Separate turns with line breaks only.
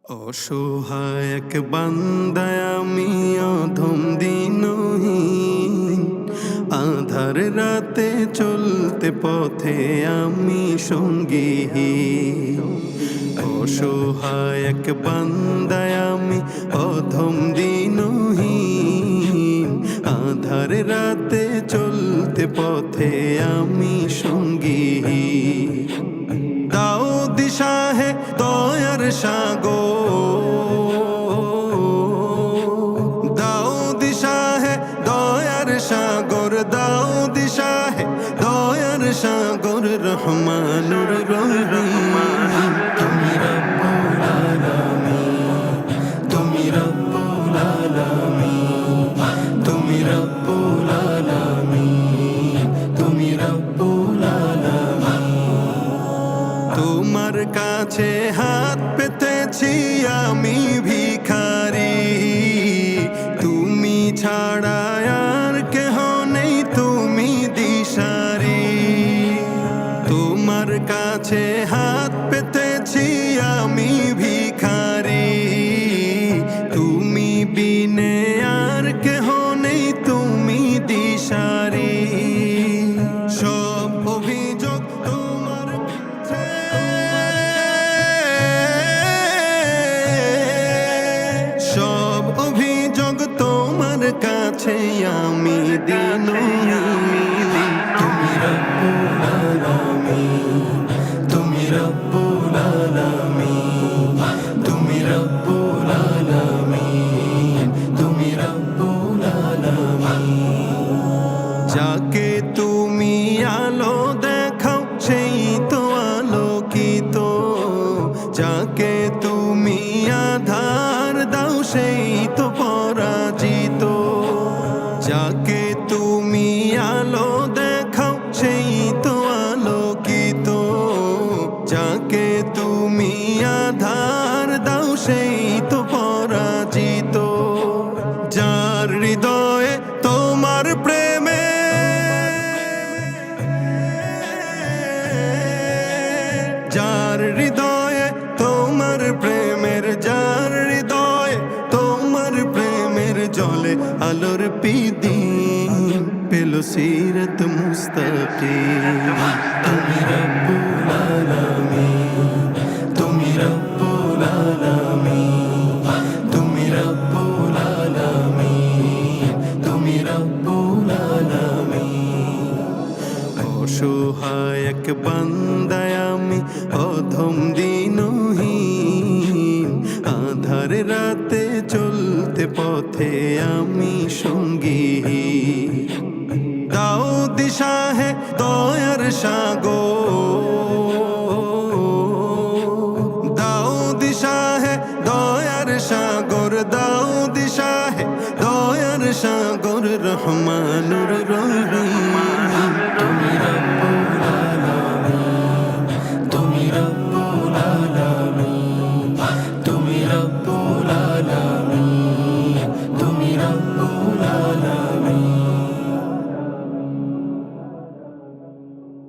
অসহায় এক বান্দায় আমি অধম দিনহীন, আধার রাতে চলতে পথে আমি সঙ্গীহীন। অসহায় এক বান্দায় আমি অধম দিনহীন, আধার রাতে চলতে পথে আমি সঙ্গীহীন। দাও দিশা হে দয়ার সাগর, দাও দিশা হে দয়ার সাগর, দাও দিশা হে দয়ার সাগর, রহমানুর রহিম। তুমি রব্বুল আলামিন, তুমি রব্বুল আলামিন, তুমি রব্বুল আলামিন, তুমি রব্বুল আলামিন। তোমার কাছে হাত পেতেছি আমি ভিখারি, তুমি ছাড়া আর কেহ নেই, তুমি দিশারি। তোমার কাছে হাত পেতেছি আমি ভিখারি, তুমি বিনে আর কেহ নেই, তুমি দিশারি। সব অভিযোগ তোমার কাছে, সব অভিযোগ তোমার কাছে আমি দিনহীন। তুমি রব্বুল আলামিন, তুমি রব্বুল আলামিন, তুমি রব্বুল আলামিন, তুমি রব্বুল আলামিন। যাকে তুমি আলো দেখাও সেই তো আলোকিত, যাকে তুমি আধার দাও সেই তো পরাজিত। যাকে তুমি আলো দেখাও সেই তো আলোকিত, যাকে তুমি আধার দাও সেই তো পরাজিত। যার হৃদয়ে তোমার প্রেমে, যার হৃদয়ে তোমার প্রেমের, যার হৃদয়ে তোমার প্রেমের জলে আলোর পিদিন পেল সিরত মুস্তাকিম। তুমি রব্বুল আলামিন, তুমি রব্বুল আলামিন, তুমি রব্বুল আলামিন, তুমি রব্বুল আলামিন। অসহায় এক বান্দায় আমি অধম দিনহীন, আধার রাতে চলতে পথে আমি সঙ্গীহীন। দাও দিশা হে দয়ার সাগর, দাও দিশা হে দয়ার সাগর, দাও দিশা হে দয়ার সাগর, রহমানুর রহিম।